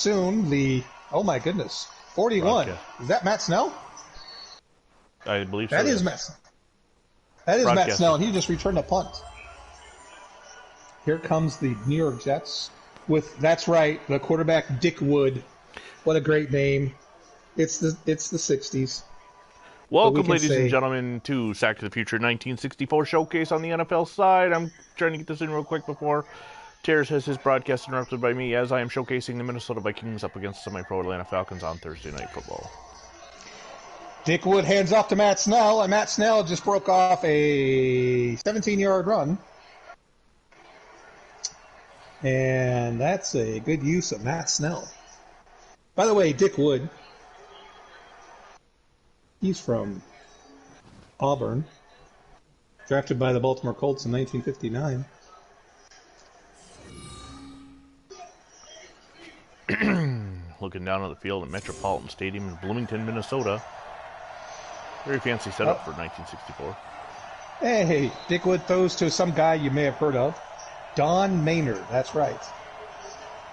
soon the, oh my goodness, 41. Broadcast. Is that Matt Snell? I believe so. That is Matt. That is Matt Snell, and he just returned a punt. Here comes the New York Jets with, that's right, the quarterback Dick Wood. What a great name. It's the 60s. Welcome, ladies and gentlemen, to Sack to the Future 1964 showcase on the NFL side. I'm trying to get this in real quick before Terrace has his broadcast interrupted by me, as I am showcasing the Minnesota Vikings up against semi-pro Atlanta Falcons on Thursday Night Football. Dick Wood hands off to Matt Snell, and Matt Snell just broke off a 17-yard run. And that's a good use of Matt Snell. By the way, Dick Wood, he's from Auburn, drafted by the Baltimore Colts in 1959. Looking down at the field at Metropolitan Stadium in Bloomington, Minnesota. Very fancy setup for 1964. Hey, Dick Wood throws to some guy you may have heard of. Don Maynard, that's right.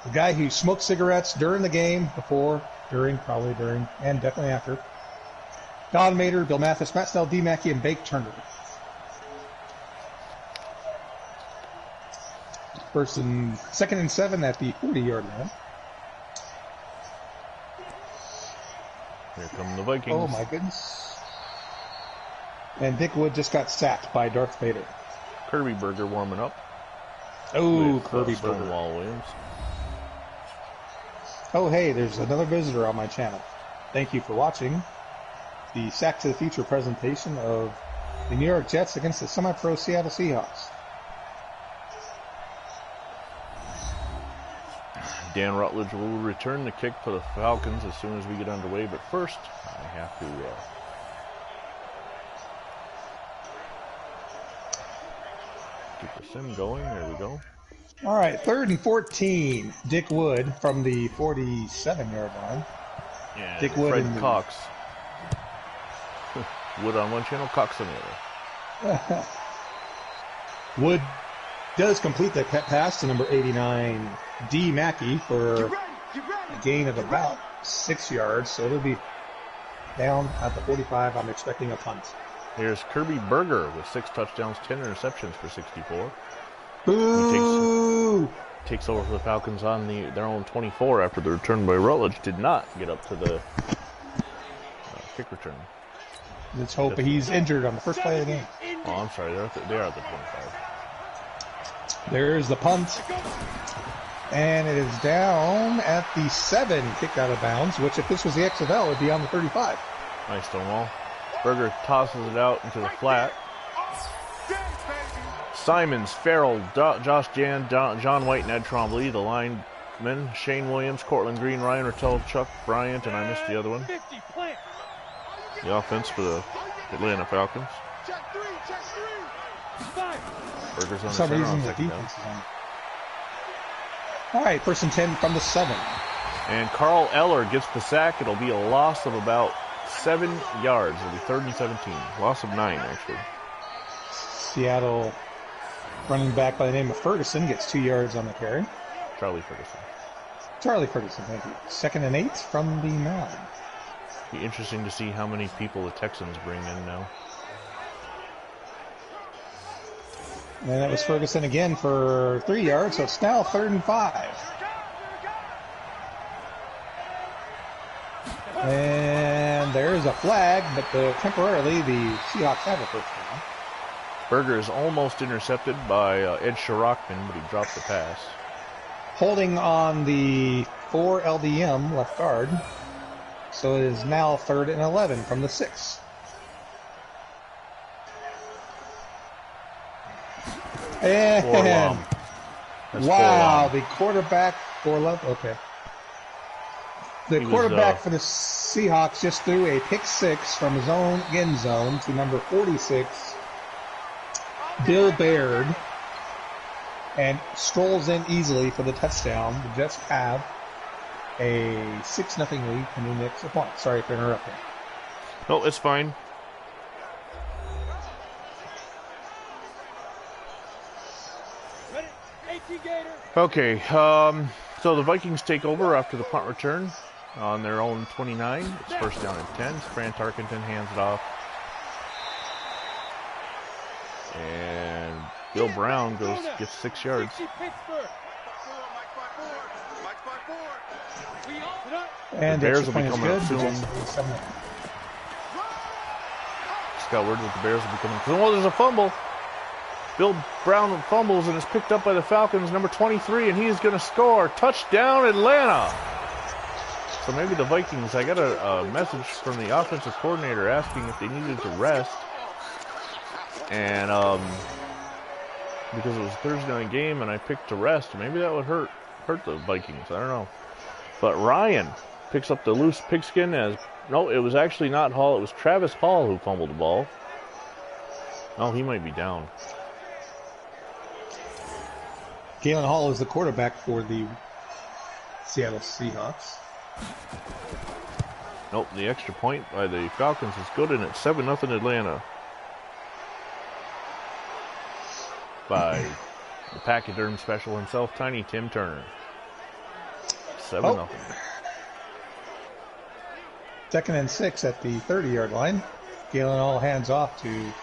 The guy who smoked cigarettes during the game, before, during, probably during, and definitely after. Don Maynard, Bill Mathis, Matt Snell, D. Mackey, and Bake Turner. Second and 7 at the 40-yard line. Here come the Vikings. Oh, my goodness. And Dick Wood just got sacked by Darth Vader. Kirby Burger warming up. Oh, Kirby Burger. Stonewall Williams. Oh, hey, there's another visitor on my channel. Thank you for watching the Sack to the Future presentation of the New York Jets against the semi-pro Seattle Seahawks. Dan Rutledge will return the kick for the Falcons as soon as we get underway, but first I have to keep the sim going. There we go. All right, 3rd and 14. Dick Wood from the 47-yard line. Yeah, Dick Wood Fred and Cox. Wood on one channel, Cox on the other. Wood does complete the pass to number 89, D. Mackey, for a gain of about 6 yards. So it'll be down at the 45. I'm expecting a punt. Here's Kirby Burger with 6 touchdowns, 10 interceptions for 64. Boo! He takes over for the Falcons on their own 24 after the return by Rutledge did not get up to the kick return. Let's hope he's injured on the first play of the game. Oh, I'm sorry. They are at the 25. There's the punt. And it is down at the 7, kicked out of bounds, which if this was the XFL would be on the 35. Nice Stonewall. Burger tosses it out into the flat. Simons, Farrell, Josh Jan, John White, and Ed Trombley. The linemen, Shane Williams, Cortland Green, Ryan Rattel, Chuck Bryant, and I missed the other one. The offense for the Atlanta Falcons. Burger's on for some reason, the defense is on. All right, 1st and 10 from the 7. And Carl Eller gets the sack. It'll be a loss of about 7 yards. It'll be 3rd and 17. Loss of 9, actually. Seattle running back by the name of Ferguson gets 2 yards on the carry. Charlie Ferguson, thank you. 2nd and 8 from the 9. Be interesting to see how many people the Texans bring in now. And that was Ferguson again for 3 yards, so it's now 3rd and 5. And there's a flag, but temporarily the Seahawks have a first down. Burger is almost intercepted by Ed Sharachman, but he dropped the pass. Holding on the 4 LDM left guard. So it is now 3rd and 11 from the 6. And wow, the quarterback for left. Okay. The quarterback for the Seahawks just threw a pick 6 from his own end zone to number 46, Bill Baird, and strolls in easily for the touchdown. The Jets have a 6-0 lead coming next point. Sorry for interrupting. No, it's fine. Okay, So the Vikings take over after the punt return on their own 29. It's first down and 10. Fran Tarkenton hands it off. And Bill Brown gets 6 yards. And the Bears will be coming up soon. Scott word that the Bears will be coming soon. Oh, there's a fumble. Bill Brown fumbles and is picked up by the Falcons, number 23, and he's going to score. Touchdown, Atlanta. So maybe the Vikings, I got a message from the offensive coordinator asking if they needed to rest. And because it was a Thursday night game and I picked to rest, maybe that would hurt the Vikings. I don't know. But Ryan picks up the loose pigskin as, no, it was actually not Hall. It was Travis Hall who fumbled the ball. Oh, he might be down. Galen Hall is the quarterback for the Seattle Seahawks. Nope, the extra point by the Falcons is good, and it's 7-0 Atlanta. By the pachyderm special himself, Tiny Tim Turner. 7-0. Second and 6 at the 30-yard line. Galen Hall hands off to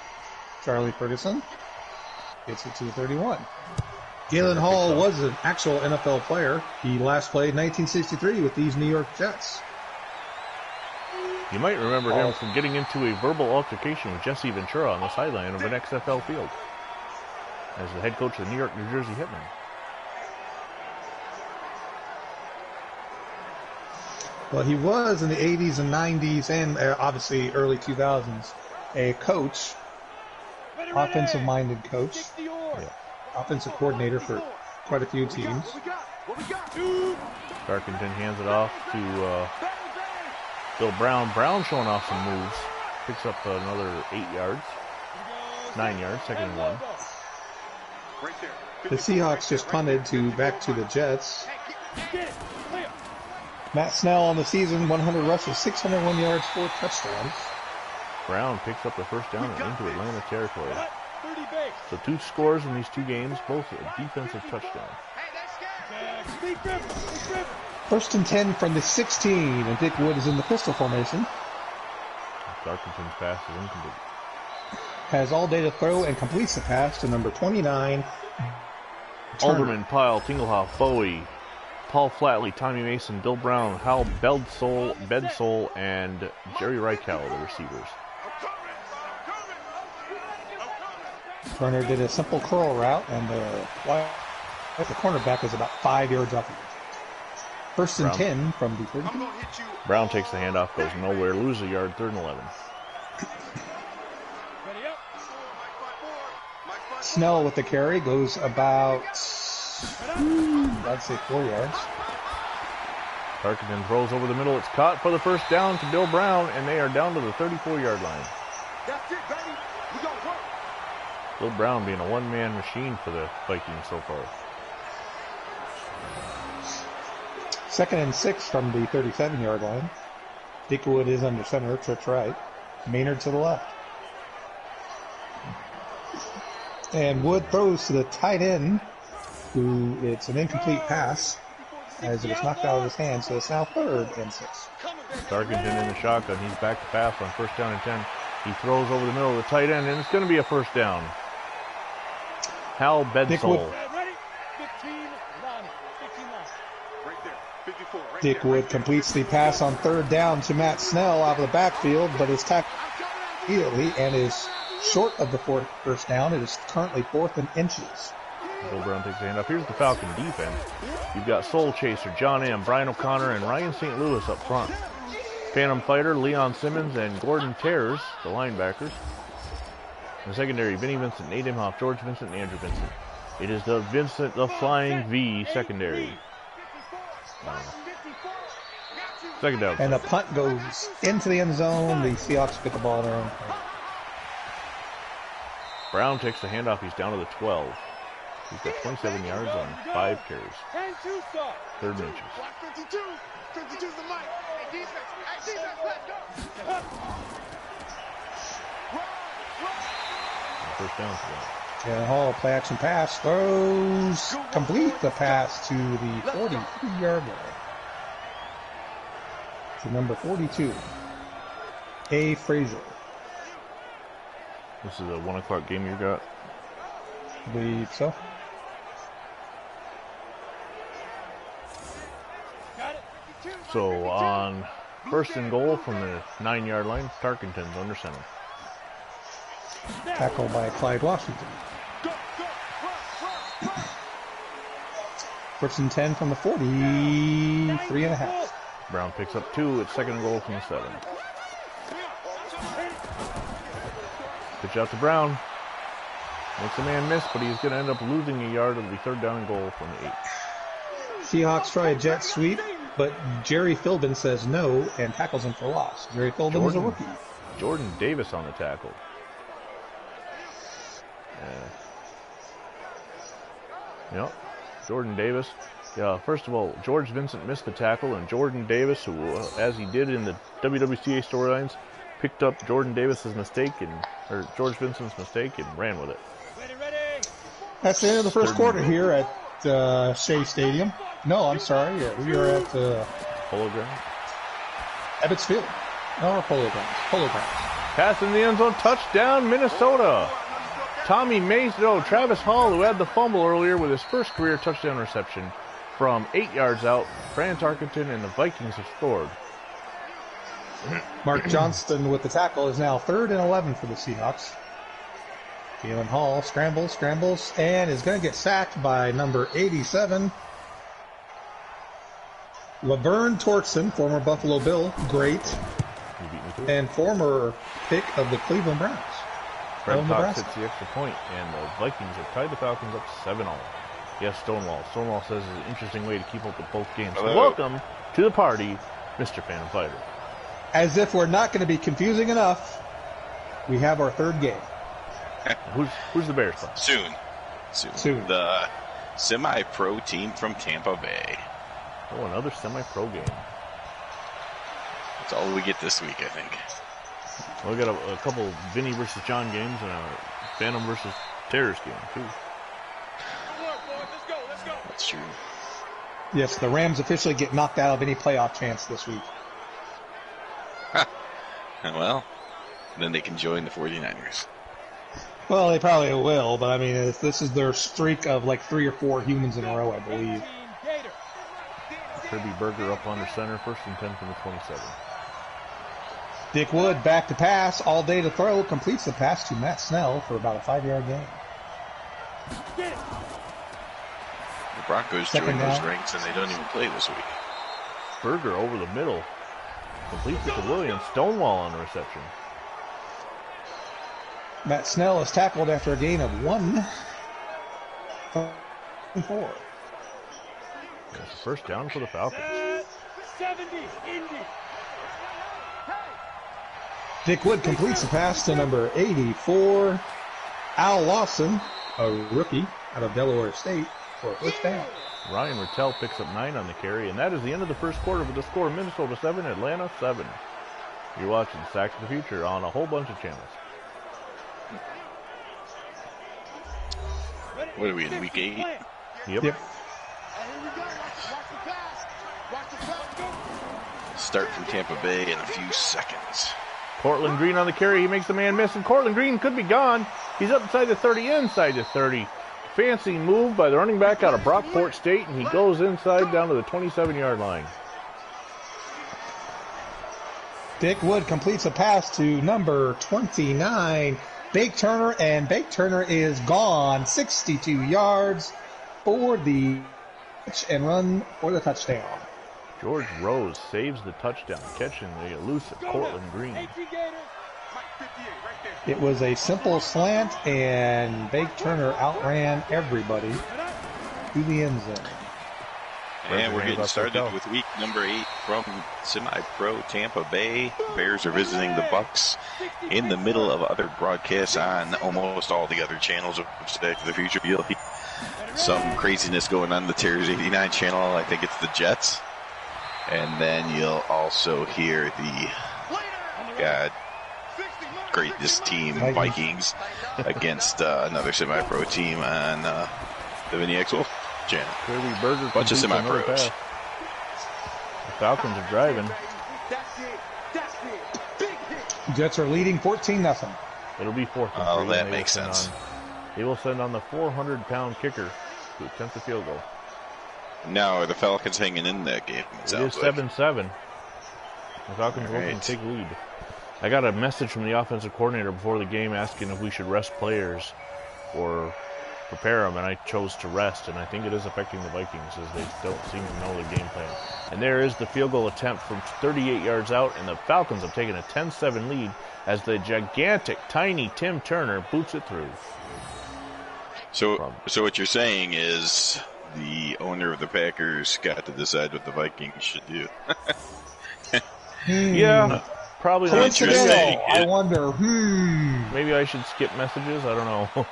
Charlie Ferguson. Gets it to the 31. Galen Hall was an actual NFL player. He last played 1963 with these New York Jets. You might remember him from getting into a verbal altercation with Jesse Ventura on the sideline of an XFL field as the head coach of the New York, New Jersey Hitmen. Well, he was in the 80s and 90s and obviously early 2000s a coach, offensive-minded coach, offensive coordinator for quite a few teams. Tarkenton hands it off to Bill Brown. Brown showing off some moves. Picks up another 8 yards. 9 yards, second and 1. The Seahawks just punted back to the Jets. Matt Snell on the season, 100 rushes, 601 yards, 4 touchdowns. Brown picks up the first down and into Atlanta territory. So 2 scores in these 2 games, both a defensive touchdown. First and 10 from the 16, and Dick Wood is in the pistol formation. Darkington's pass is incomplete. Has all day to throw and completes the pass to number 29. Alderman, Pyle, Tingelhoff, Bowie, Paul Flatley, Tommy Mason, Bill Brown, Hal Bedsole, and Jerry Reichel, the receivers. Turner did a simple curl route, and the cornerback was about 5 yards off. First and 10 from the 30. Brown takes the handoff, goes nowhere, loses a yard, 3rd and 11. Snell with the carry goes about, I'd say 4 yards. Tarkenton throws over the middle. It's caught for the first down to Bill Brown, and they are down to the 34-yard line. That's it, baby. We got work. Bill Brown being a one-man machine for the Vikings so far. Second and 6 from the 37-yard line. Dick Wood is under center, Trips right. Maynard to the left. And Wood throws to the tight end, who it's an incomplete pass as it was knocked out of his hand, so it's now 3rd and 6. Tarkenton in the shotgun. He's back to pass on first down and 10. He throws over the middle of the tight end, and it's going to be a first down. Hal Bedsole. Dick Wood completes the pass on 3rd down to Matt Snell out of the backfield, but is tackled immediately and is short of the first down. It is currently 4th and inches. Bill Brown takes the handoff. Here's the Falcon defense. You've got Soul Chaser, John M., Brian O'Connor, and Ryan St. Louis up front. Phantom Fighter, Leon Simmons, and Gordon Terrors, the linebackers. In the secondary, Vinny Vincent, Nate Imhoff, George Vincent, and Andrew Vincent. It is the Vincent, the Flying V secondary. Second down. And the punt goes into the end zone. The Seahawks get the ball in their own play. Brown takes the handoff. He's down to the 12. He's got 27 yards on 5 carries. 3rd and inches. 52's the mic. Hey, defense, let's go. First down for them. And Hall, play action pass, throws, complete the pass to the 43-yard line. To number 42, A. Frazier. This is a 1 o'clock game you got? I believe so. So on first and goal from the 9-yard line, Tarkenton's under center. Tackled by Clyde Washington. First and 10 from the 43.5. Brown picks up 2 at second and goal from the 7. Pitch out to Brown. Makes a man miss, but he's going to end up losing a yard. It'll be third down and goal from the 8. Seahawks try a jet sweep, but Jerry Philbin says no and tackles him for loss. Jerry Philbin is a rookie. Jordan Davis on the tackle. Yep, Jordan Davis. Yeah, first of all, George Vincent missed the tackle, and Jordan Davis, who, as he did in the WWCA storylines, picked up Jordan Davis's mistake or George Vincent's mistake and ran with it. That's the end of the first quarter here at Shea Stadium. No, I'm sorry. We are at Polo Grounds. Ebbets Field. No, Polo Grounds. Polo Grounds. Pass in the end zone, touchdown, Minnesota. Tommy Mason, Travis Hall, who had the fumble earlier with his first career touchdown reception from 8 yards out. Fran Tarkenton and the Vikings have scored. Mark Johnston with the tackle is now 3rd and 11 for the Seahawks. Galen Hall scrambles, and is going to get sacked by number 87. Laverne Tortson, former Buffalo Bill, great, and former pick of the Cleveland Browns. Brent Cox hits the extra point, and the Vikings have tied the Falcons up 7-0. Yes, Stonewall. Stonewall says it's an interesting way to keep up with both games. So welcome to the party, Mr. Phantom Fighter. As if we're not going to be confusing enough, we have our 3rd game. Who's the Bears playing? Soon. The semi-pro team from Tampa Bay. Oh, another semi-pro game. That's all we get this week, I think. Well, we got a couple Vinny versus John games and a Phantom versus Terrors game, too. That's true. Yes, the Rams officially get knocked out of any playoff chance this week. Well, then they can join the 49ers. Well, they probably will, but I mean, this is their streak of like 3 or 4 humans in a row, I believe. Kirby Berger up under center, first and 10 from the 27. Dick Wood back to pass, all day to throw, completes the pass to Matt Snell for about a 5-yard gain. The Broncos joined those ranks, and they don't even play this week. Berger over the middle, completes it to Williams. Stonewall on the reception. Matt Snell is tackled after a gain of 1. 4. It's the first down for the Falcons. 70, Indy. Dick Wood completes the pass to number 84, Al Lawson, a rookie out of Delaware State, for a first down. Ryan Rattel picks up 9 on the carry, and that is the end of the first quarter with the score Minnesota 7, Atlanta 7. You're watching Sacks of the Future on a whole bunch of channels. What are we in, week 8? Yep. Start from Tampa Bay in a few seconds. Cortland Green on the carry. He makes the man miss, and Cortland Green could be gone. He's up inside the 30, inside the 30. Fancy move by the running back out of Brockport State, and he goes inside down to the 27-yard line. Dick Wood completes a pass to number 29, Bake Turner, and Bake Turner is gone 62 yards for the catch and run for the touchdown. George Rose saves the touchdown, catching the elusive Cortland Green. It was a simple slant, and Bake Turner outran everybody to the end zone. And we're getting started with week number 8 from semi-pro Tampa Bay. Bears are visiting the Bucks in the middle of other broadcasts on almost all the other channels of Back to the Future. You'll hear some craziness going on the Terrors 89 channel. I think it's the Jets. And then you'll also hear the greatest team, Vikings, against another semi-pro team on the VinnyXWolf channel. Bunch of semi-pros. The Falcons are driving. Jets are leading 14-0. It'll be 4th. Oh, that makes sense. They will send on the 400-pound kicker to attempt the field goal. Now, are the Falcons hanging in that game? It is 7-7. The Falcons looking to take lead. I got a message from the offensive coordinator before the game asking if we should rest players or prepare them, and I chose to rest, and I think it is affecting the Vikings as they don't seem to know their game plan. And there is the field goal attempt from 38 yards out, and the Falcons have taken a 10-7 lead as the gigantic, tiny Tim Turner boots it through. So what you're saying is the owner of the Packers got to decide what the Vikings should do. Yeah, probably not. Interesting. I wonder. Maybe I should skip messages. I don't know.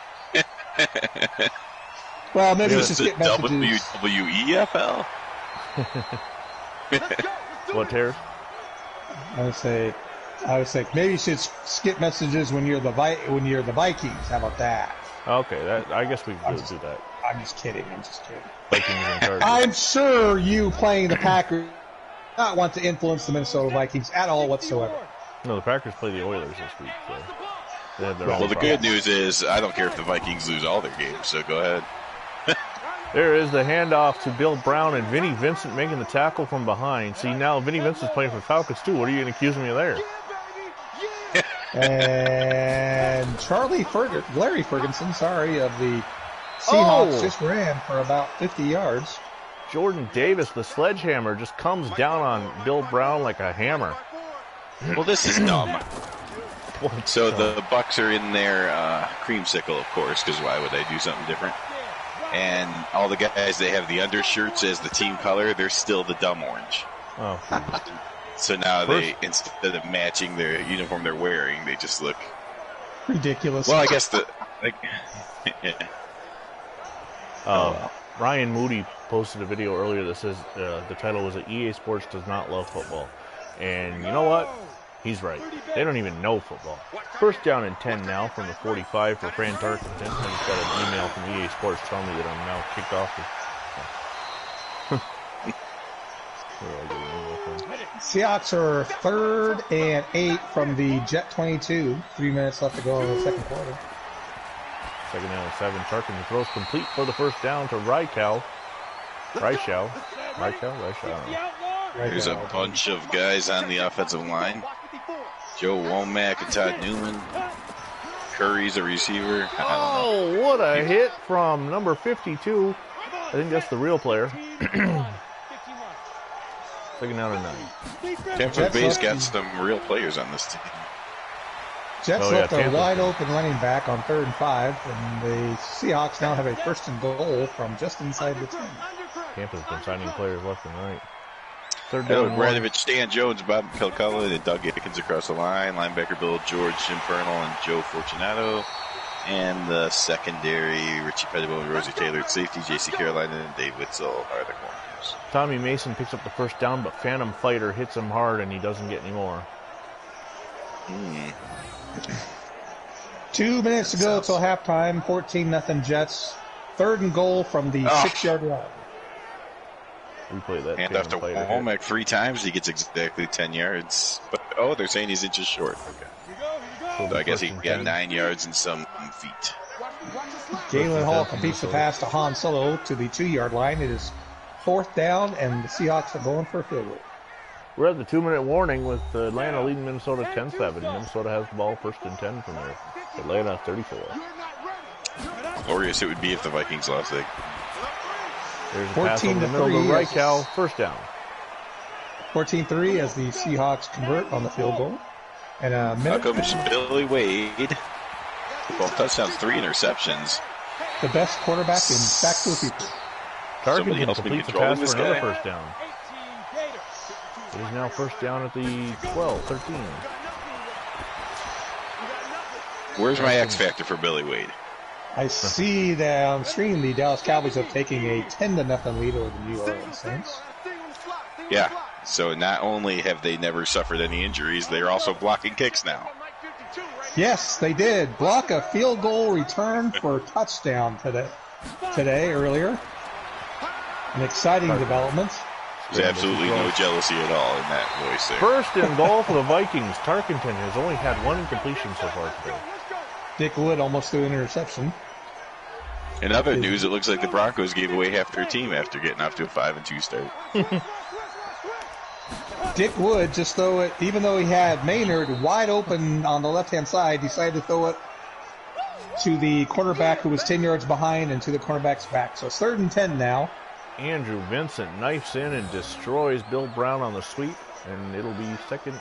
Well, maybe you should skip messages. WEFL? What, Terry? I would say maybe you should skip messages when you're the Vikings. How about that? Okay, I guess we could do that. I'm just kidding. Vikings in charge. I'm sure you playing the Packers not want to influence the Minnesota Vikings at all whatsoever. No, the Packers play the Oilers this week. So they have their own the problems. good news is I don't care if the Vikings lose all their games, so go ahead. There is the handoff to Bill Brown and Vinny Vincent making the tackle from behind. See, now Vinny Vincent's playing for Falcons too. What are you going to accuse me of there? And Larry Ferguson, of the Seahawks just ran for about 50 yards. Jordan Davis, the sledgehammer, just comes down on Bill Brown like a hammer. Well, this is dumb. So the Bucks are in their creamsicle, of course, because why would I do something different? And all the guys, they have the undershirts as the team color. They're still the dumb orange. Oh. So now they, instead of matching their uniform they're wearing, they just look ridiculous. Well, I guess Ryan Moody posted a video earlier that says the title was that EA Sports does not love football. And you know what? He's right. They don't even know football. First down and 10 now from the 45 for Fran Tarkenton. I just got an email from EA Sports telling me that I'm now kicked off. Seahawks are 3rd and 8 from the Jet 22. 3 minutes left to go in the second quarter. 2nd down and 7. Tarkenton throws complete for the first down to Reichow. There's a bunch of guys on the offensive line. Joe Womack and Todd Newman. Curry's a receiver. Oh, what a hit from number 52. I think that's the real player. 2nd down and 9. Tampa Bay's got some real players on this team. Jets left a wide open running back on 3rd and 5, and the Seahawks now have a 1st and goal from just inside the 10. Tampa's been signing players left and right. 3rd down. down. Bradovich, Stan Jones, Bob Kilcullen, and Doug Aikens across the line. Linebacker Bill George, Jim Pernell, and Joe Fortunato. And the secondary, Richie Pettibone and Rosie Taylor at safety, J.C. Carolina, and Dave Witzel are the corners. Tommy Mason picks up the first down, but Phantom Fighter hits him hard, and he doesn't get any more. 2 minutes to go till halftime. 14-0 Jets. 3rd and goal from the 6-yard line. Replay that. And after Womack 3 times, he gets exactly 10 yards. But they're saying he's inches short. Okay. So I guess he got 9 yards and some feet. Galen Hall completes the pass to Han Solo to the 2-yard line. It is 4th down, and the Seahawks are going for a field goal. We're at the 2-minute warning with Atlanta leading Minnesota 10-7. Minnesota has the ball 1st and 10 from there. Atlanta 34. Glorious it would be if the Vikings lost it. There's a pass over the middle to Reichow. 1st down. 14-3 as the Seahawks convert on the field goal. And a minute. How comes Billy Wade? 12 touchdowns, 3 interceptions. The best quarterback in back to the future. Tarkenton completes the pass for another 1st down. It is now 1st down at the 12, 13. Where's my X factor for Billy Wade? I see that on screen the Dallas Cowboys are taking a 10-0 lead over the New Orleans Saints. Yeah, so not only have they never suffered any injuries, they're also blocking kicks now. Yes, they did. Block a field goal return for a touchdown earlier. An exciting development. There's absolutely no jealousy at all in that voice there. First and goal for the Vikings. Tarkenton has only had one incompletion so far today. Dick Wood almost threw an interception. In other news, it looks like the Broncos gave away half their team after getting off to a 5-2 start. Dick Wood, even though he had Maynard wide open on the left-hand side, decided to throw it to the quarterback who was 10 yards behind and to the cornerback's back. So it's 3rd and 10 now. Andrew Vincent knifes in and destroys Bill Brown on the sweep, and it'll be second.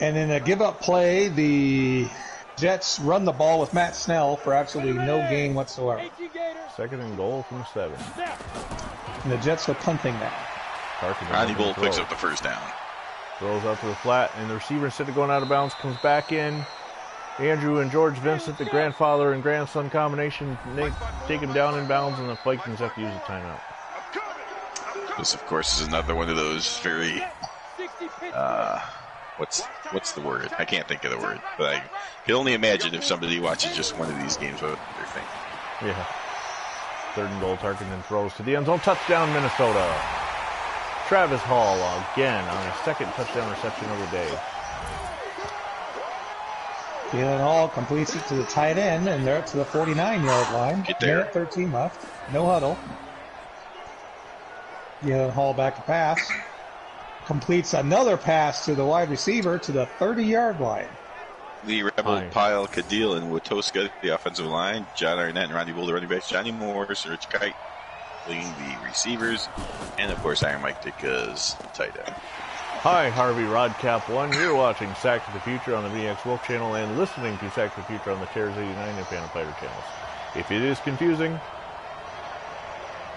And in a give-up play, the Jets run the ball with Matt Snell for absolutely no gain whatsoever. 2nd and goal from 7. And the Jets are punting now. Ronnie Bull picks up the first down. Throws out to the flat, and the receiver, instead of going out of bounds, comes back in. Andrew and George Vincent, the grandfather and grandson combination, take him down in bounds, and the Vikings have to use a timeout. This, of course, is another one of those very, what's the word? I can't think of the word, but I can only imagine if somebody watches just one of these games what they're thinking. Yeah. 3rd and goal, Tarkenton throws to the end zone. Touchdown, Minnesota. Travis Hall again on his 2nd touchdown reception of the day. Galen Hall completes it to the tight end, and they're up to the 49-yard line. Get there. Minute 13 left. No huddle. Galen Hall back to pass. Completes another pass to the wide receiver to the 30-yard line. Lee Rebel, Pyle, Cadil, and Watoska, the offensive line. John Arnett and Ronnie Bull, the running backs. Johnny Morris, Rich Kite, leading the receivers. And, of course, Iron Mike Dicka's tight end. Hi, Harvey Rodcap 1. You're watching Sack of the Future on the VinnyXWolf channel and listening to Sack of the Future on the Tears 89 and Phantom Fighter channels. If it is confusing,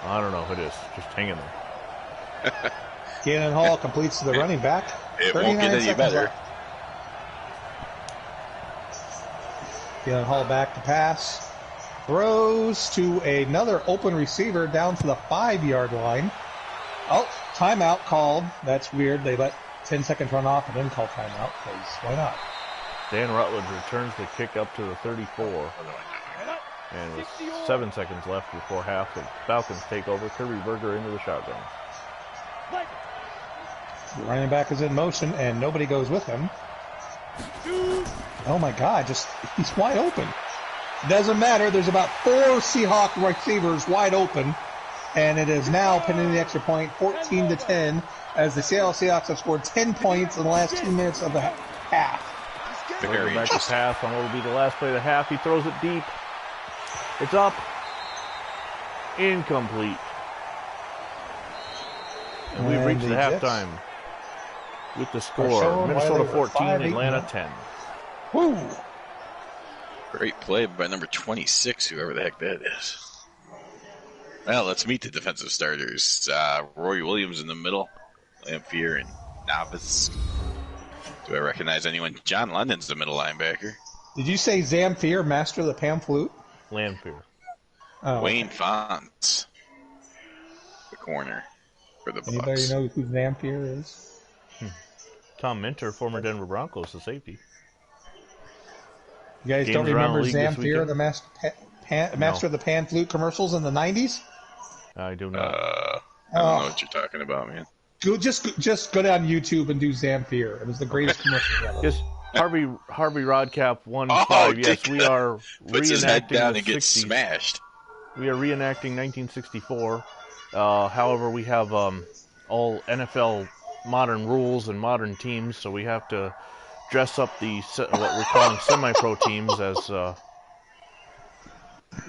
I don't know if it is. Just hang in there. Galen Hall completes to the running back. It won't get any better. Left. Galen Hall back to pass. Throws to another open receiver down to the 5-yard line. Oh, timeout called. That's weird. They let 10 seconds run off and then call timeout, because why not? Dan Rutledge returns the kick up to the 34. And with 7 seconds left before half, the Falcons take over. Kirby Berger into the shotgun. The running back is in motion, and nobody goes with him. Oh my God, he's wide open. Doesn't matter. There's about 4 Seahawk receivers wide open. And it is now, pending the extra point, 14-10, as the Seattle Seahawks have scored 10 points in the last 2 minutes of the half. Very back to pass on what will be the last play of the half. He throws it deep. It's up. Incomplete. And we've reached the halftime with the score. Minnesota 14, Atlanta 10. Woo! Great play by number 26, whoever the heck that is. Well, let's meet the defensive starters. Roy Williams in the middle, Lamphere and Novice. Do I recognize anyone? John London's the middle linebacker. Did you say Zamfir, master of the pan flute? Lamphere. Oh, Wayne Fonts, the corner for the Bucs. Anybody know who Zamfir is? Tom Minter, former Denver Broncos, the safety. You guys don't remember Zamfir, the master of the pan flute commercials in the 90s? I do not. I don't know what you're talking about, man. Just go down YouTube and do Zamfir. It was the greatest commercial ever. Yes, Harvey Rodcap 1-5. Yes, we are puts his head down and 60s. gets smashed. We are reenacting 1964. However, we have all NFL modern rules and modern teams, so we have to dress up what we're calling semi-pro teams as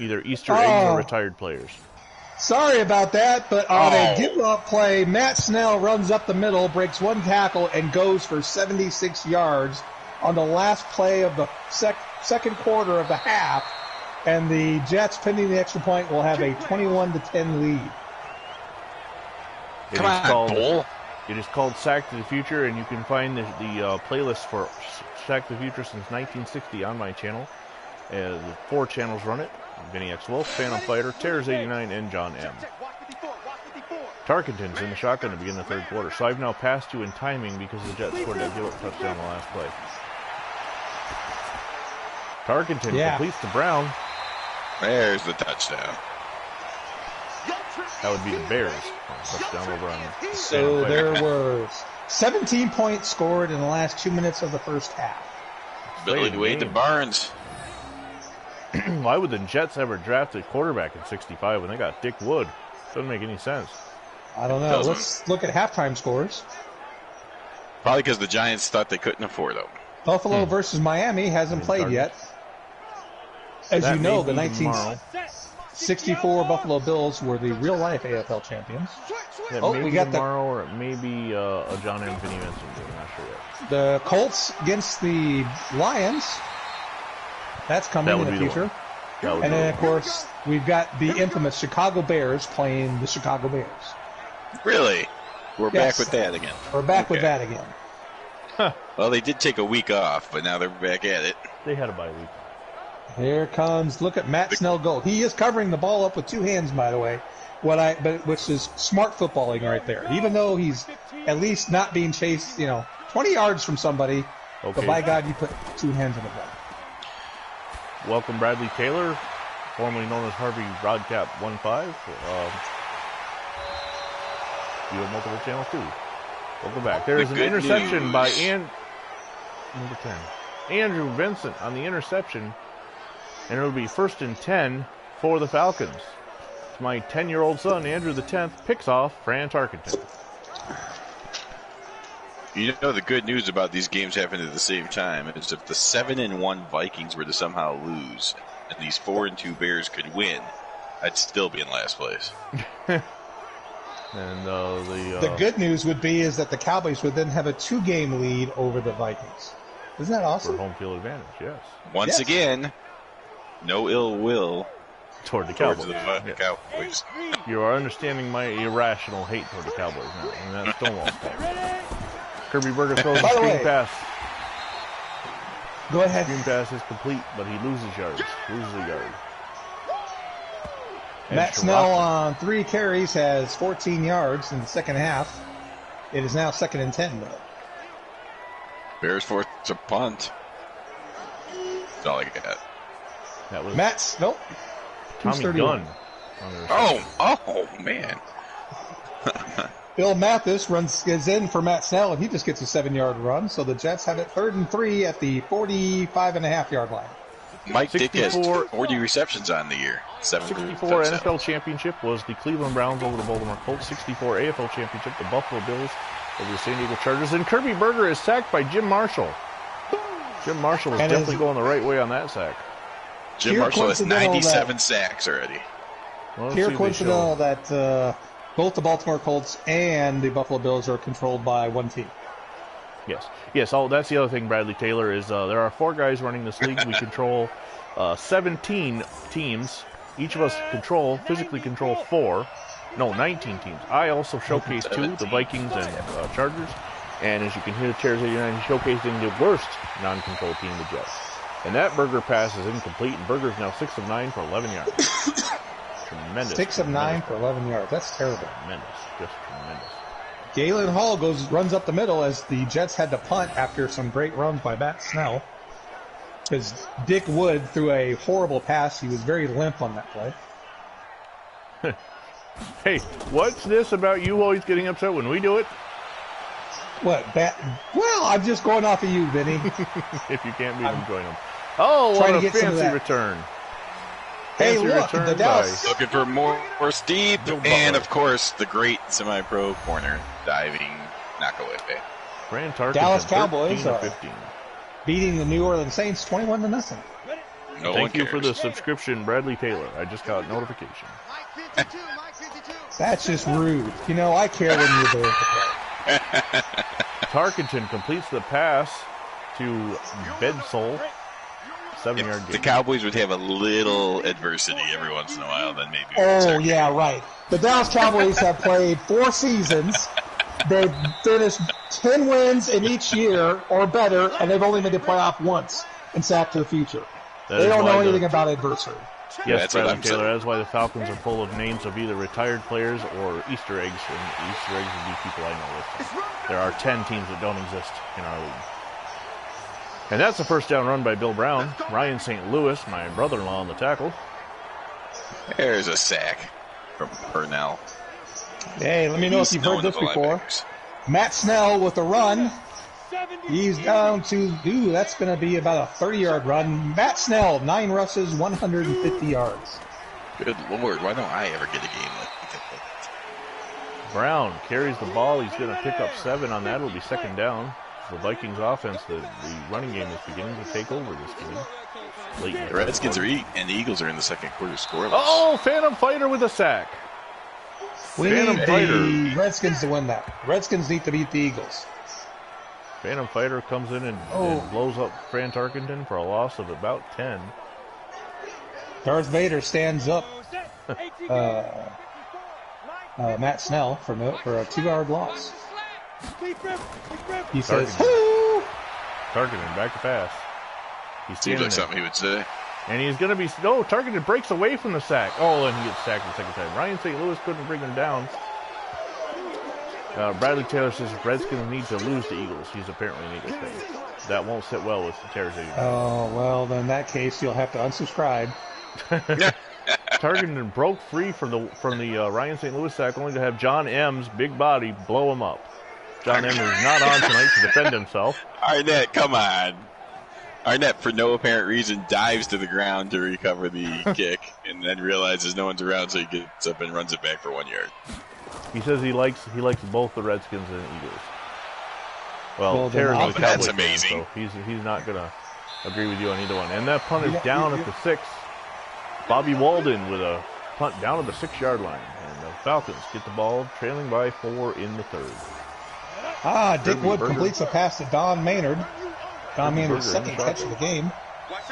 either Easter eggs or retired players. Sorry about that, but on a give-up play, Matt Snell runs up the middle, breaks 1 tackle, and goes for 76 yards on the last play of the second quarter of the half, and the Jets, pending the extra point, will have a 21-10 lead. Come on, Bull. It is called Sack to the Future, and you can find the playlist for Sack to the Future since 1960 on my channel. 4 channels run it. VinnyXWolf, Phantom Fighter, Terrors 89, and John M. Tarkenton's in the shotgun to begin the third quarter. So I've now passed you in timing because the Jets scored that give-up touchdown the last play. Tarkenton completes to Brown. There's the touchdown. That would be the Bears. Touchdown over on So there were 17 points scored in the last 2 minutes of the first half. Billy Wade to Barnes. Why would the Jets ever draft a quarterback in 65 when they got Dick Wood? Doesn't make any sense. I don't know. Let's look at halftime scores. Probably because the Giants thought they couldn't afford them. Buffalo versus Miami hasn't played yet. As you know, the 1964 Buffalo Bills were the real-life AFL champions. We got tomorrow, or maybe a John and Vinny Vincent. I'm not sure yet. The Colts against the Lions. That's coming in the future. And then, of course, we've got the infamous Chicago Bears playing the Chicago Bears. Really? We're back with that again. We're back with that again. Huh. Well, they did take a week off, but now they're back at it. They had a bye week. Here comes, look at Matt Snell go. He is covering the ball up with two hands, by the way, which is smart footballing right there. Even though he's at least not being chased, 20 yards from somebody, but by God, you put two hands on the ball. Welcome, Bradley Taylor, formerly known as Harvey Rodcap 15. You have multiple channels too. Welcome back. There's an interception by number 10, Andrew Vincent on the interception. And it'll be 1st and 10 for the Falcons. My 10-year-old son, Andrew the 10th, picks off Fran Tarkenton. You know the good news about these games happening at the same time is if the 7-1 Vikings were to somehow lose and these 4-2 Bears could win, I'd still be in last place. And the good news would be is that the Cowboys would then have a 2-game lead over the Vikings. Isn't that awesome? For home field advantage, yes. Once again, no ill will toward the Cowboys. Cowboys. You are understanding my irrational hate toward the Cowboys now, and that's Stonewall's fault. Kirby Burger throws a screen pass. Go ahead. Screen pass is complete, but he loses yards. Loses a yard. Matt Snell on 3 carries has 14 yards in the second half. It is now 2nd and 10, though. Bears force a punt. That's all I got. That was nope. Tommy Dunn. Oh, man. Bill Mathis is in for Matt Snell, and he just gets a 7-yard run. So the Jets have it 3rd and 3 at the 45.5-yard line. Mike Dick has 40 receptions on the year. 64 NFL championship was the Cleveland Browns over the Baltimore Colts. 64 AFL championship, the Buffalo Bills over the San Diego Chargers. And Kirby Burger is sacked by Jim Marshall. Jim Marshall is definitely going the right way on that sack. Jim Marshall has 97 sacks already. Well, pure coincidental that both the Baltimore Colts and the Buffalo Bills are controlled by one team. Yes. Oh, that's the other thing, Bradley Taylor, is there are 4 guys running this league. We control 17 teams. Each of us physically control 19 teams. I also showcase 2, the Vikings and Chargers. And as you can hear, Chairs 89 showcasing the worst non-control team, the Jets. And that Burger pass is incomplete, and Burger's now 6 of 9 for 11 yards. Tremendous. 6 of 9 for 11 yards. That's terrible. Tremendous. Just tremendous. Galen Hall runs up the middle as the Jets had to punt after some great runs by Matt Snell. Because Dick Wood threw a horrible pass. He was very limp on that play. Hey, what's this about you always getting upset when we do it? What? Well, I'm just going off of you, Vinny. If you can't beat them, join them. Oh, what a fancy return. Hey, look, the Dallas. Looking for more Steve. And, of course, the great semi-pro corner diving knockaway. Dallas Cowboys are beating the New Orleans Saints 21-0. Thank you for the subscription, Bradley Taylor. I just got notification. That's just rude. I care when you're there to play. Tarkenton completes the pass to Bedsole. 7-yard gain. The Cowboys would have a little adversity every once in a while, then maybe. Oh, yeah, right. The Dallas Cowboys have played 4 seasons. They've finished 10 wins in each year or better, and they've only made the playoff once in Sack to the Future. They don't know anything about adversity. Yes, Bradley Taylor, that's why the Falcons are full of names of either retired players or Easter eggs, and Easter eggs would be people I know with. There are 10 teams that don't exist in our league. And that's a first down run by Bill Brown. Ryan St. Louis, my brother-in-law, on the tackle. There's a sack from Purnell. Hey, let me know if you've heard this before. Matt Snell with a run. He's down to, that's going to be about a 30-yard run. Matt Snell, 9 rushes, 150 yards. Good Lord, why don't I ever get a game like that? Brown carries the ball. He's going to pick up 7 on that. It'll be second down. The Vikings offense, the running game is beginning to take over this game. The Redskins are and the Eagles are in the second quarter scoreless. Oh, Phantom Fighter with a sack. We need the Redskins to win that. Redskins need to beat the Eagles. Phantom Fighter comes in and blows up Fran Tarkenton for a loss of about 10. Darth Vader stands up Matt Snell for a 2-yard loss. He says, "Whoo!" Tarkenton back to pass. Seems like something he would say. And he's going to be... No, Tarkenton breaks away from the sack. Oh, and he gets sacked the second time. Ryan St. Louis couldn't bring him down. Bradley Taylor says Redskins need to lose to Eagles. He's apparently an Eagles fan. That won't sit well with the Terrors. Oh, well, then in that case, you'll have to unsubscribe. Tarkenton broke free from the Ryan St. Louis sack, only to have John M's big body blow him up. John M is not on tonight to defend himself. Arnett, come on. Arnett, for no apparent reason, dives to the ground to recover the kick and then realizes no one's around, so he gets up and runs it back for 1 yard. He says he likes both the Redskins and the Eagles. Well Terrors is a Cowboys that's amazing. Fan, so he's not going to agree with you on either one. And that punt is down at the 6. Bobby Walden with a punt down at the 6-yard line. And the Falcons get the ball trailing by 4 in the 3rd. Dick Wood completes a pass to Don Maynard. Don Maynard's second catch of the game.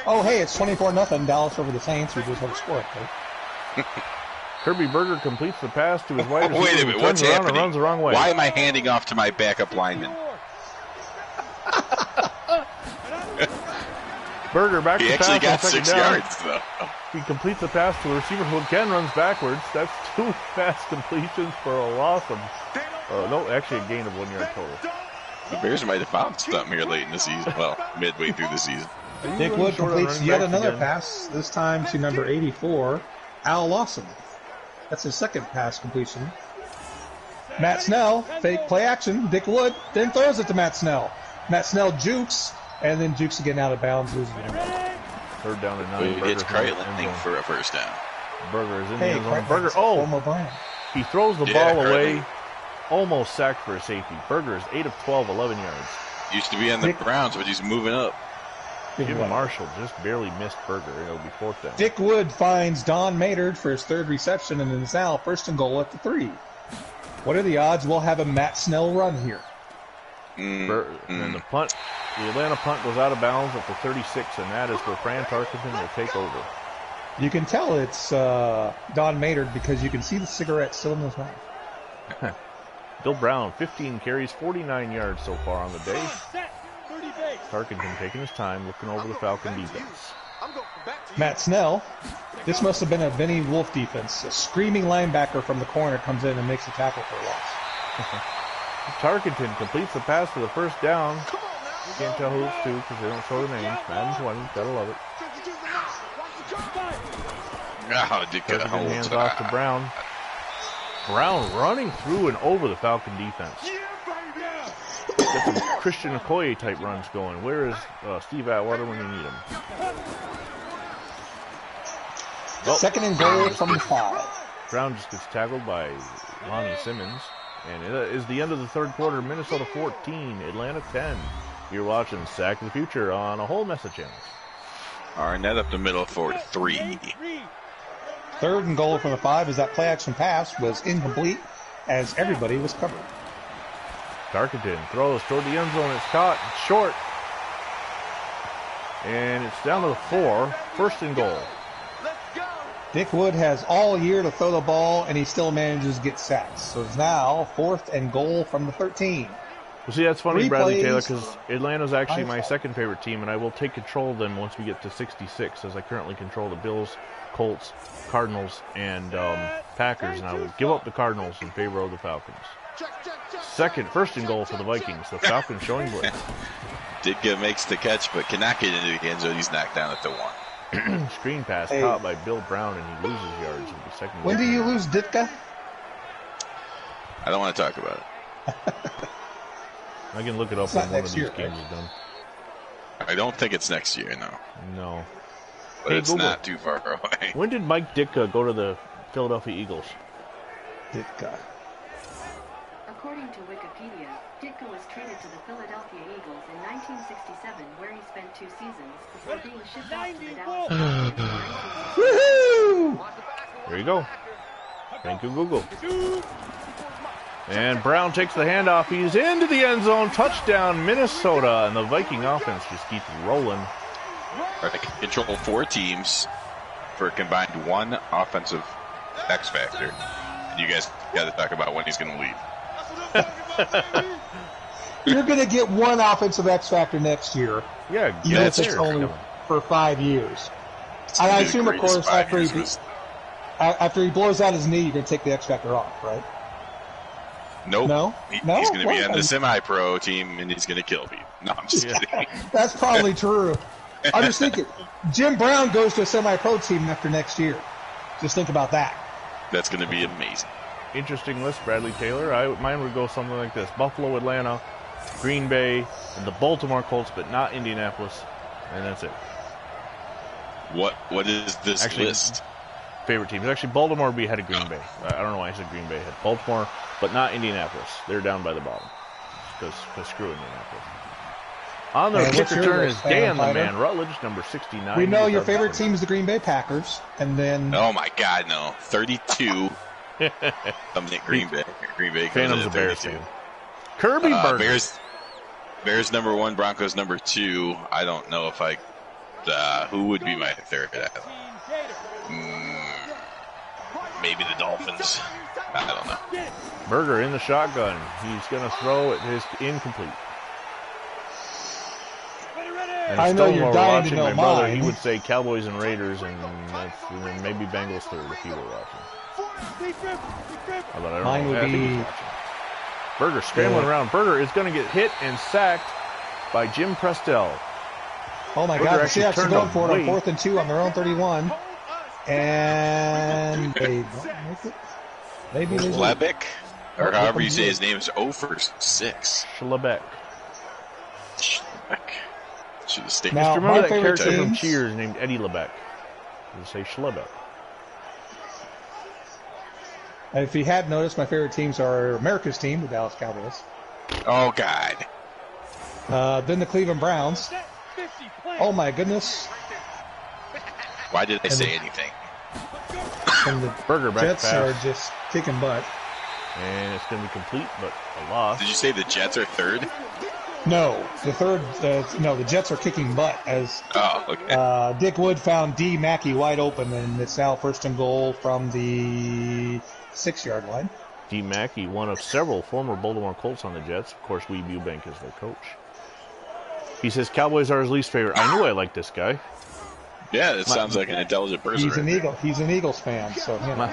Oh, hey, it's 24-0 Dallas over the Saints, who just had a score. Kirby Berger completes the pass to his wide receiver. Wait a minute, what's happening? And runs the wrong way. Why am I handing off to my backup lineman? Berger back to pass. He actually got on 6 down. yards, though. He completes the pass to a receiver who again runs backwards. That's 2 pass completions for a loss of... no, actually a gain of 1 yard total. The Bears might have found something here late in the season. Well, midway through the season. Dick Wood completes yet another pass, this time to number 84, Al Lawson. That's his second pass completion. Matt Snell, fake play action. Dick Wood then throws it to Matt Snell. Matt Snell jukes, and then jukes again out of bounds, losing it. 3rd down and 9. It's Kreitling for a first down. Berger is in the end zone. Berger, he throws the ball away. Almost sacked for a safety. Berger is 8 of 12, 11 yards. Used to be on the Browns, but he's moving up. Jim Marshall just barely missed Berger. It'll be 4th down. Dick Wood finds Don Maynard for his 3rd reception, and it's now 1st and goal at the 3. What are the odds we'll have a Matt Snell run here? And the punt, the Atlanta punt goes out of bounds at the 36, and that is where Fran Tarkenton will take over. You can tell it's Don Maynard because you can see the cigarette still in his mouth. Bill Brown, 15 carries, 49 yards so far on the day. Tarkenton taking his time, looking over the Falcon defense. Matt Snell, this must have been a VinnyXWolf defense. A screaming linebacker from the corner comes in and makes a tackle for a loss. Tarkenton completes the pass for the 1st down. Can't tell who it's to because they don't show the names. Madden 20, gotta love it. Tarkenton hands off to Brown. Brown running through and over the Falcon defense. Got some Christian Okoye type runs going. Where is Steve Atwater when you need him? Well, 2nd and goal from the 5. Brown just gets tackled by Lonnie Simmons. And it is the end of the 3rd quarter. Minnesota 14, Atlanta 10. You're watching Sack of the Future on a whole mess of channels. Arnett up the middle for 3. 3rd and goal from the 5 as that play action pass was incomplete as everybody was covered. Tarkenton throws toward the end zone. It's caught. It's short. And it's down to the 4. 1st and goal. Dick Wood has all year to throw the ball, and he still manages to get sacks. So it's now 4th and goal from the 13. Well, see, that's funny, Bradley Taylor, because Atlanta's actually my 2nd favorite team, and I will take control of them once we get to 66, as I currently control the Bills, Colts, Cardinals, and Packers, and I will give up the Cardinals in favor of the Falcons. 1st and goal for the Vikings. The Falcons showing blitz. Ditka makes the catch, but cannot get into the end zone. He's knocked down at the 1. Screen pass caught by Bill Brown, and he loses yards in the second. When do you lose Ditka? I don't want to talk about it. I can look it up when one of these games is done. I don't think it's next year, no. No. But it's Google. Not too far away. When did Mike Ditka go to the Philadelphia Eagles? Ditka. According to Wikipedia, Ditka was traded to the Philadelphia Eagles in 1967, where he spent 2 seasons before being shipped off to the Dallas Cowboys. Woohoo! There you go. Thank you, Google. And Brown takes the handoff. He's into the end zone. Touchdown, Minnesota. And the Viking offense just keeps rolling. They control 4 teams for a combined 1 offensive X factor. And you guys got to talk about when he's going to leave. You're going to get 1 offensive X factor next year. Yeah, that's only for 5 years. And I assume, of course, after he blows out his knee, you're going to take the X factor off, right? Nope. No? He's going to be on the semi-pro team, and he's going to kill people. No, I'm just kidding. That's probably true. I'm just thinking, Jim Brown goes to a semi-pro team after next year. Just think about that. That's going to be amazing. Interesting list, Bradley Taylor. Mine would go something like this. Buffalo, Atlanta, Green Bay, and the Baltimore Colts, but not Indianapolis. And that's it. What is this list? Favorite teams. Actually, Baltimore would be ahead of Green Bay. I don't know why I said Green Bay ahead. Baltimore, but not Indianapolis. They're down by the bottom. Because screw Indianapolis. On their kick return is Dan the Man Rutledge, number 69. We know your favorite team is the Green Bay Packers, and then... Oh, my God, no. 32. Green Bay. Phantom's a Bears fan. Kirby Burger. Bears number 1, Broncos number 2. I don't know if who would be my third? Maybe the Dolphins. I don't know. Burger in the shotgun. He's going to throw it. It's incomplete. And I know you're dying to know my brother, mine. He would say Cowboys and Raiders, and then maybe Bengals third if he were watching. Mine would be... Burger scrambling around. Burger is going to get hit and sacked by Jim Prestel. Oh my God, the Seahawks are going for it on 4th and 2 on their own 31. And they don't make it. Maybe they Schlebeck, or however you say his name, is 0 for 6. Schlebeck. Should have stayed. Now, remember that character from Cheers named Eddie LeBeck? You say Schlebeck. And if you had noticed, my favorite teams are America's team, the Dallas Cowboys. Oh, God. Then the Cleveland Browns. Oh, my goodness. Why did I say anything? And the Burger back Jets pass. are just kicking butt. And it's going to be complete, but a loss. Did you say the Jets are third? No, the Jets are kicking butt as Dick Wood found D. Mackey wide open, and it's now 1st and goal from the 6-yard line. D. Mackey, one of several former Baltimore Colts on the Jets. Of course, Weeb Eubank is their coach. He says Cowboys are his least favorite. I knew I liked this guy. Yeah, it sounds like an intelligent person. He's an Eagles fan, so you know.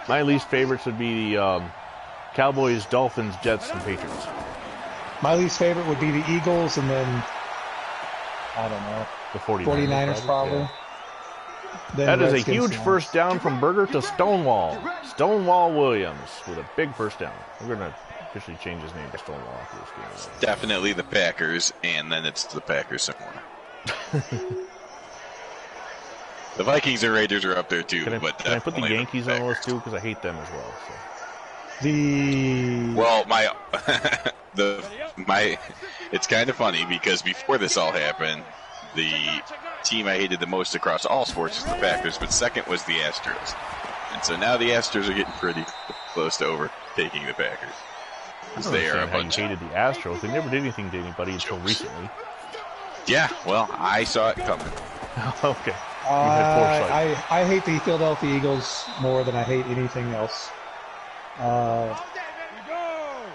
My least favorites would be the Cowboys, Dolphins, Jets, and Patriots. My least favorite would be the Eagles, and then, I don't know, the 49ers probably. Yeah. That is a huge first down from Burger to Stonewall. Stonewall Williams with a big first down. We're going to officially change his name to Stonewall after this game. Definitely the Packers, and then it's the Packers somewhere. The Vikings and Raiders are up there too. Can I put the Yankees on the list too? Because I hate them as well. So. It's kind of funny because before this all happened, the team I hated the most across all sports was the Packers, but second was the Astros. And so now the Astros are getting pretty close to overtaking the Packers. Because they are a bunch. You hated the Astros. They never did anything to anybody until recently. Yeah, well, I saw it coming. Okay. I hate the Philadelphia Eagles more than I hate anything else.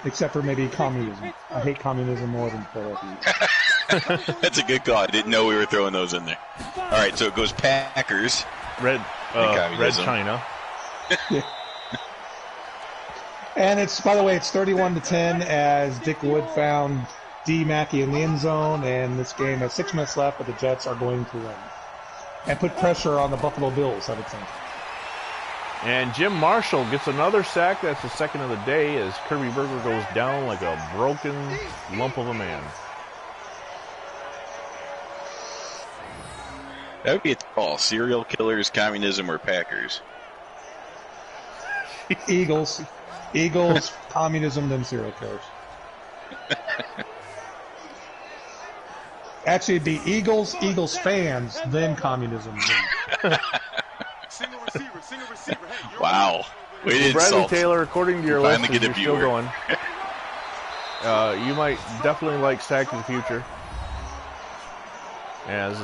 Except for maybe communism. I hate communism more than Philadelphia Eagles. That's a good call. I didn't know we were throwing those in there. All right, so it goes Packers. Red China. Yeah. And it's, by the way, it's 31-10 as Dick Wood found D. Mackey in the end zone, and this game has 6 minutes left, but the Jets are going to win. And put pressure on the Buffalo Bills, I would think. And Jim Marshall gets another sack. That's the second of the day as Kirby Berger goes down like a broken lump of a man. That would be a call. Serial killers, communism, or Packers. Eagles, communism, then serial killers. Actually, it'd be Eagles fans, then communism. Single receiver. Hey, wow. We did Bradley insult. Taylor, according to your list, Finally get a you're still viewer. going. You might definitely like Sack of the Future, as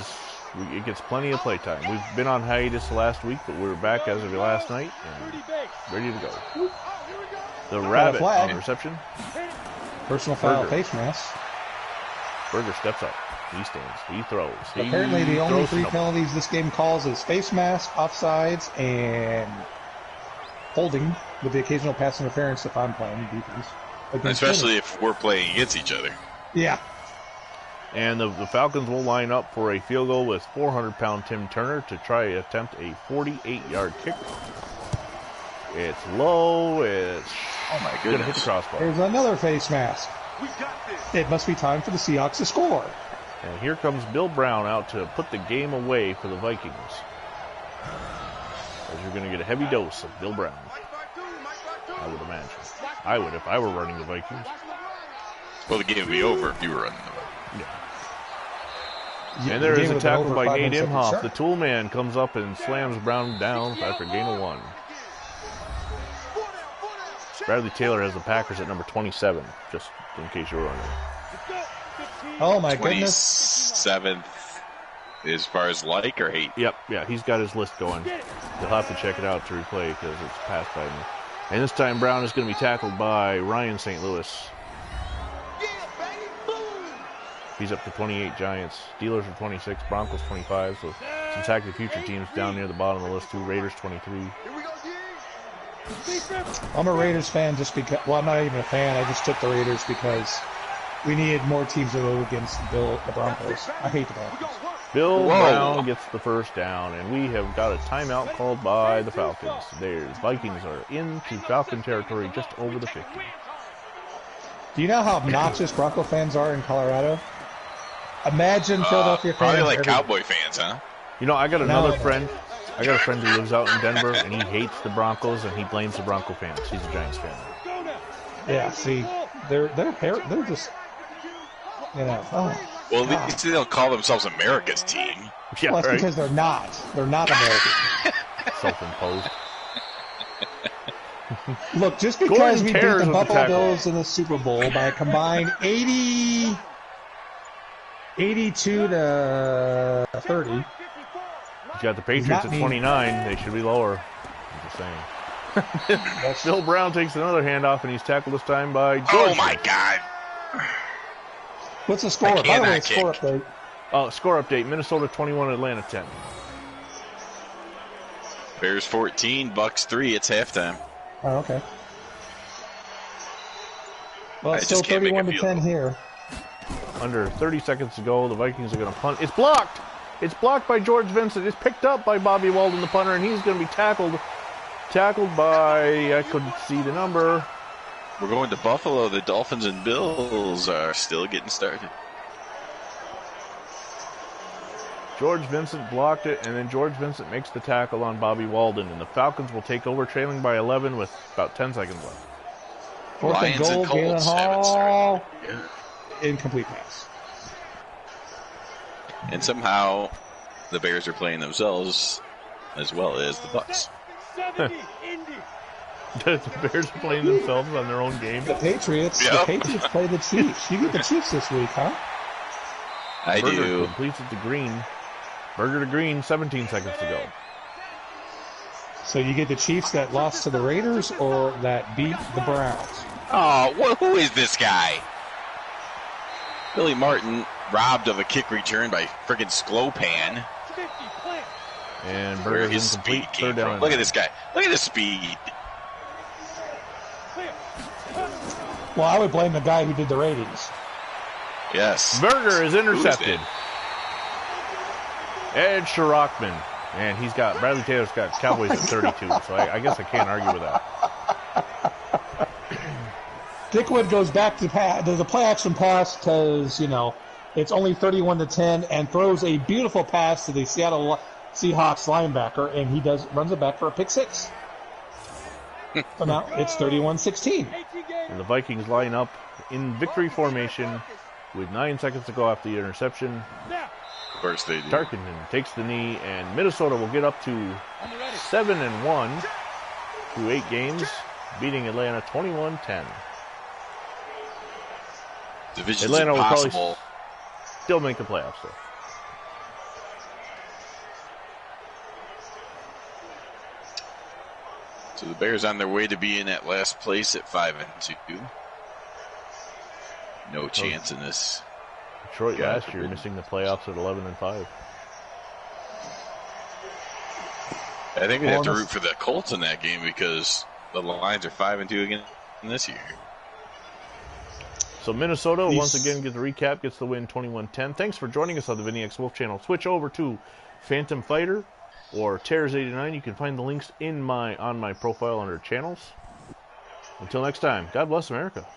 it gets plenty of playtime. We've been on hiatus last week, but we're back as of last night and ready to go. The Rabbit on reception. Personal foul, Berger. face mask. Berger steps up. He stands. He throws. Apparently, the only 3 penalties this game calls is face mask, offsides, and holding, with the occasional pass interference if I'm playing defense. Especially if we're playing against each other. Yeah. And the Falcons will line up for a field goal with 400-pound Tim Turner to try to attempt a 48-yard kick. It's low. It's Oh my going to hit the goodness. crossbar. There's another face mask. we got this. It must be time for the Seahawks to score. And here comes Bill Brown out to put the game away for the Vikings. As you're going to get a heavy dose of Bill Brown, I would imagine. I would if I were running the Vikings. Well, the game would be over if you were running them. And there is a tackle by Nate Imhoff. The tool man comes up and slams Brown down after gain of 1. Bradley Taylor has the Packers at number 27, just in case you're wondering. Oh my goodness. 27th as far as like or hate? Yep, yeah, he's got his list going. You'll have to check it out to replay because it's passed by me. And this time Brown is going to be tackled by Ryan St. Louis. He's up to 28 Giants. Steelers are 26, Broncos 25. So some Sack of the Future teams down near the bottom of the list too. Raiders 23. I'm a Raiders fan just because, well, I'm not even a fan. I just took the Raiders because we needed more teams to go against the Broncos. I hate the Broncos. Bill Brown gets the first down, and we have got a timeout called by the Falcons. The Vikings are into Falcon territory just over the 50. Do you know how obnoxious Bronco fans are in Colorado? Imagine Philadelphia fans. Probably like Cowboy fans, huh? You know, I got another friend. I got a friend who lives out in Denver, and he hates the Broncos, and he blames the Bronco fans. He's a Giants fan. Yeah, see, they're just, you know. Oh, well, they don't call themselves America's team. Yeah, well, that's right. because they're not. They're not American. Self-imposed. Look, just because we beat the Buffalo Bills in the Super Bowl by a combined 82 to 30. You got the Patriots at 29. They should be lower. I'm just saying. Bill Brown takes another handoff, and he's tackled this time by George. Oh, my God. What's the score? By the way, score update. Score update. Minnesota 21, Atlanta 10. Bears 14, Bucks 3. It's halftime. Oh, okay. Well, it's still 31 to 10 here. Under 30 seconds to go, the Vikings are going to punt. It's blocked! It's blocked by George Vincent. It's picked up by Bobby Walden, the punter, and he's going to be tackled by, I couldn't see the number. We're going to Buffalo. The Dolphins and Bills are still getting started. George Vincent blocked it, and then George Vincent makes the tackle on Bobby Walden, and the Falcons will take over, trailing by 11 with about 10 seconds left. Fourth and Lions goal, and Galen Colts haven't Hall. started. Incomplete pass. And somehow the Bears are playing themselves as well as the Bucks. The Bears are playing themselves on their own game. The Patriots. Yep. The Patriots play the Chiefs. You get the Chiefs this week, huh? I Berger do. completes it to Green. Berger to Green, 17 seconds to go. So you get the Chiefs that lost to the Raiders or that beat the Browns? Oh, who is this guy? Billy Martin robbed of a kick return by frickin' Sklopan. And Where Berger's his incomplete, speed came third down. from. Look at this guy. Look at his speed. Well, I would blame the guy who did the ratings. Yes. Berger is intercepted. Ed Sherrockman. And Bradley Taylor's got Cowboys at 32, so I guess I can't argue with that. Dickwood goes back to the play action pass because, it's only 31-10 and throws a beautiful pass to the Seattle Seahawks linebacker, and he runs it back for a pick six. So now it's 31-16. And the Vikings line up in victory formation with 9 seconds to go after the interception. Of course they do. Tarkenton takes the knee, and Minnesota will get up to 7-1 through 8 games, beating Atlanta 21-10. Division's Atlanta will probably impossible. still make the playoffs, though. So the Bears on their way to being at last place at 5-2. No chance in this. Detroit last year missing the playoffs at 11-5. I think we have to root for the Colts in that game because the Lions are 5-2 again this year. So Minnesota, once again, gets the recap, gets the win 21-10. Thanks for joining us on the VinnyXWolf channel. Switch over to Phantom Fighter or Tears89. You can find the links on my profile under channels. Until next time, God bless America.